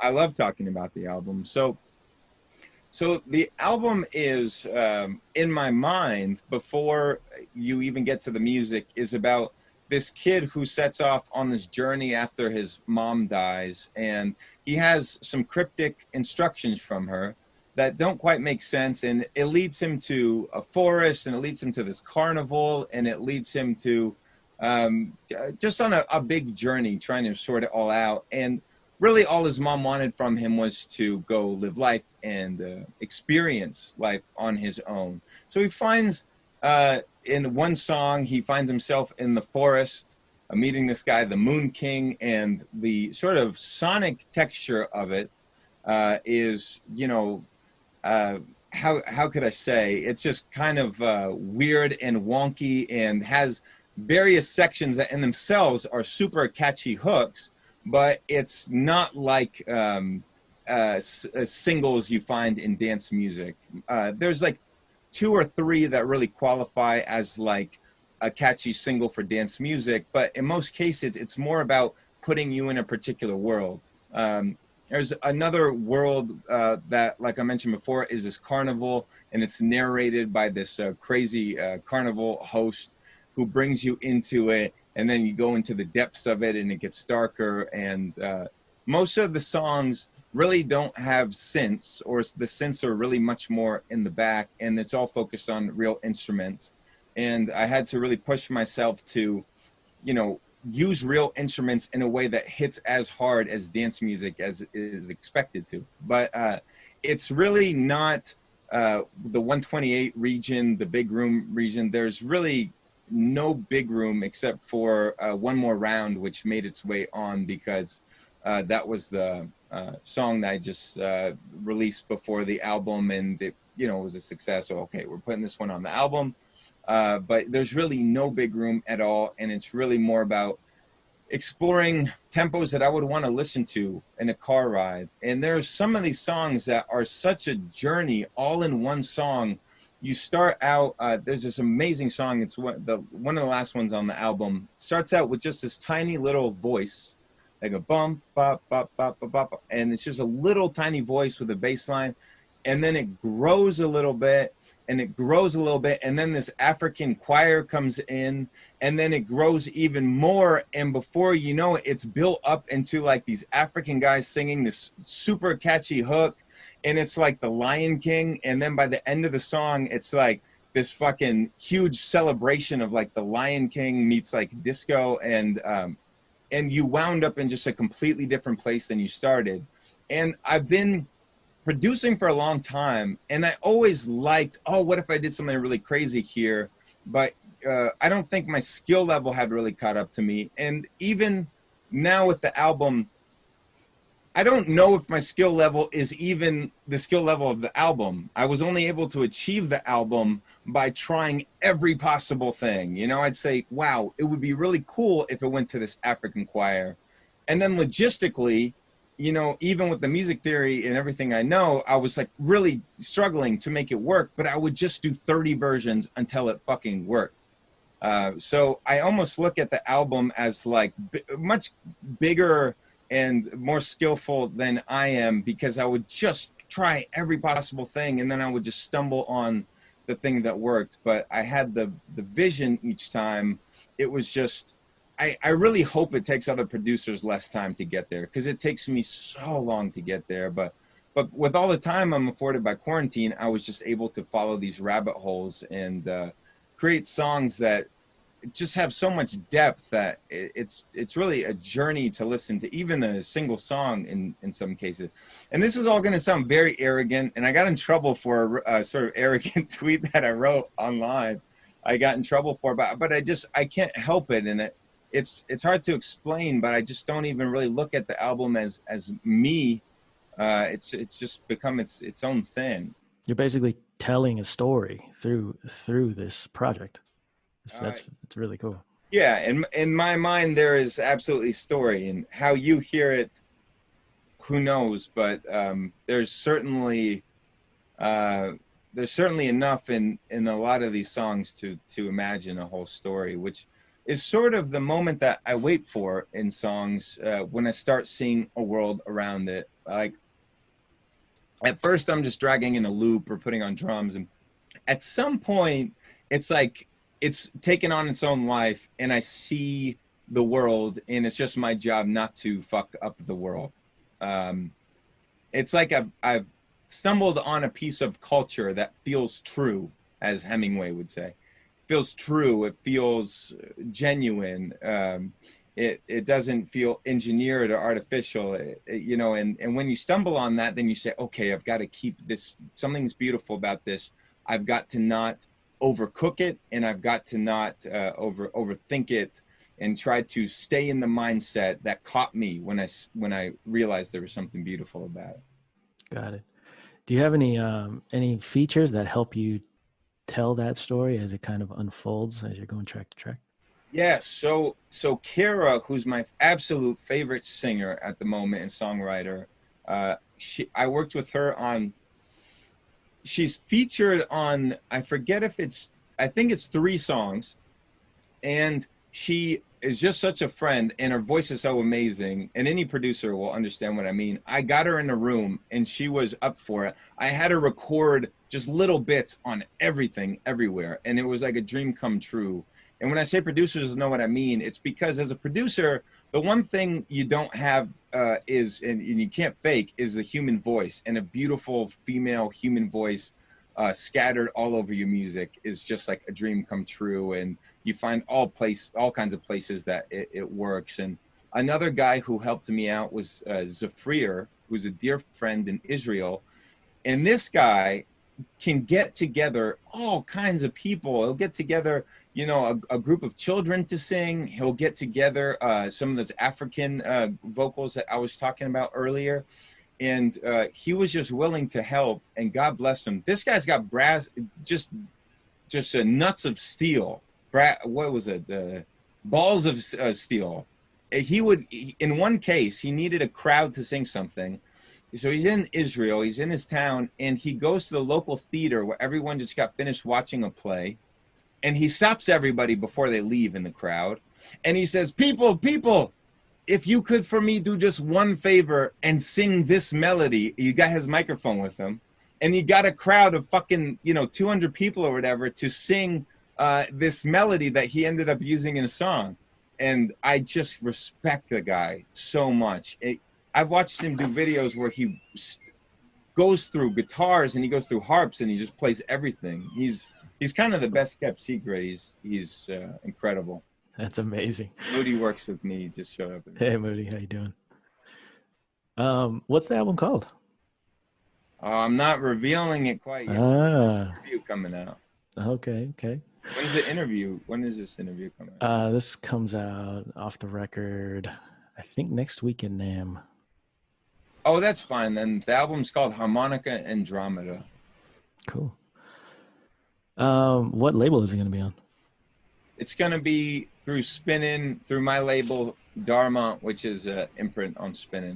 I love talking about the album. So the album is, in my mind, before you even get to the music, is about this kid who sets off on this journey after his mom dies, and he has some cryptic instructions from her that don't quite make sense, and it leads him to a forest, and it leads him to this carnival, and it leads him to just on a big journey trying to sort it all out. And really all his mom wanted from him was to go live life and experience life on his own. So he finds, in one song, he finds himself in the forest, meeting this guy, the Moon King, and the sort of sonic texture of it is, how could I say? It's just kind of weird and wonky, and has various sections that in themselves are super catchy hooks, but it's not like singles you find in dance music. There's like two or three that really qualify as like a catchy single for dance music, but in most cases, it's more about putting you in a particular world. There's another world that, like I mentioned before, is this carnival, and it's narrated by this crazy carnival host who brings you into it, and then you go into the depths of it, and it gets darker. And most of the songs really don't have synths, or the synths are really much more in the back, and it's all focused on real instruments. And I had to really push myself to, use real instruments in a way that hits as hard as dance music as is expected to. But it's really not the 128 region, the big room region. There's really no big room except for One More Round, which made its way on because that was the song that I just released before the album, and it was a success. So okay, we're putting this one on the album. But there's really no big room at all, and it's really more about exploring tempos that I would want to listen to in a car ride. And there's some of these songs that are such a journey all in one song. You start out, there's this amazing song, it's one of the last ones on the album, starts out with just this tiny little voice, like a bump, bop, bop, bop, bop, bop, and it's just a little tiny voice with a bass line, and then it grows a little bit, and it grows a little bit, and then this African choir comes in, and then it grows even more, and before you know it, it's built up into like these African guys singing this super catchy hook, and it's like the Lion King, and then by the end of the song, it's like this fucking huge celebration of like the Lion King meets like disco, and you wound up in just a completely different place than you started. And I've been producing for a long time, and I always liked, oh, what if I did something really crazy here? But I don't think my skill level had really caught up to me. And even now with the album, I don't know if my skill level is even the skill level of the album. I was only able to achieve the album by trying every possible thing. I'd say, wow, it would be really cool if it went to this African choir. And then logistically, even with the music theory and everything I know, I was like really struggling to make it work, but I would just do 30 versions until it fucking worked. So I almost look at the album as like much bigger and more skillful than I am, because I would just try every possible thing, and then I would just stumble on the thing that worked. But I had the vision each time. It was just, I really hope it takes other producers less time to get there, because it takes me so long to get there. But with all the time I'm afforded by quarantine, I was just able to follow these rabbit holes and create songs that just have so much depth that it's really a journey to listen to, even a single song in some cases. And this is all going to sound very arrogant, and I got in trouble for a sort of arrogant tweet that I wrote online. I got in trouble for, but I can't help it, and it's hard to explain, but I just don't even really look at the album as me. It's just become its own thing. You're basically telling a story through this project. Uh, It's really cool. yeah, in my mind, there is absolutely story, and how you hear it, who knows? But there's certainly enough in a lot of these songs to imagine a whole story, which is sort of the moment that I wait for in songs when I start seeing a world around it. Like at first I'm just dragging in a loop or putting on drums, and at some point it's like it's taken on its own life and I see the world, and it's just my job not to fuck up the world. Um, it's like I've stumbled on a piece of culture that feels true, as Hemingway would say. Feels true. It feels genuine. It doesn't feel engineered or artificial. You know, and when you stumble on that, then you say, okay, I've got to keep this. Something's beautiful about this. I've got to not overcook it, and I've got to not overthink it, and try to stay in the mindset that caught me when I realized there was something beautiful about it. Got it. Do you have any features that help you tell that story as it kind of unfolds as you're going track to track? Yeah, so Kara, who's my absolute favorite singer at the moment and songwriter, I worked with her on. She's featured on, I forget if it's, I think it's 3 songs, and she is just such a friend, and her voice is so amazing, and any producer will understand what I mean. I got her in a room and she was up for it. I had her record just little bits on everything everywhere, and it was like a dream come true. And when I say producers know what I mean, it's because as a producer, the one thing you don't have is, and you can't fake, is the human voice. And a beautiful female human voice scattered all over your music is just like a dream come true. And you find all kinds of places that it works. And another guy who helped me out was Zafrir, who's a dear friend in Israel. And this guy can get together all kinds of people. He'll get together, you know, a group of children to sing. He'll get together some of those African vocals that I was talking about earlier. And he was just willing to help, and God bless him. This guy's got brass, just nuts of steel. What was it? Balls of steel. In one case, he needed a crowd to sing something. So he's in Israel, he's in his town, and he goes to the local theater where everyone just got finished watching a play. And he stops everybody before they leave in the crowd. And he says, people, if you could for me do just one favor and sing this melody. He got his microphone with him, and he got a crowd of fucking, 200 people or whatever to sing this melody that he ended up using in a song. And I just respect the guy so much. I've watched him do videos where he goes through guitars and he goes through harps and he just plays everything. He's kind of the best kept secret. He's incredible. That's amazing. Moody works with me. He just showed up. Hey, Moody, how you doing? What's the album called? I'm not revealing it quite yet. Interview coming out. Okay. When's the interview? When is this interview coming out? This comes out off the record, I think next week in NAMM. Oh, that's fine then. The album's called Harmonica Andromeda. Cool. What label is it going to be on? It's going to be through Spinnin', through my label, Darmont, which is an imprint on Spinnin'.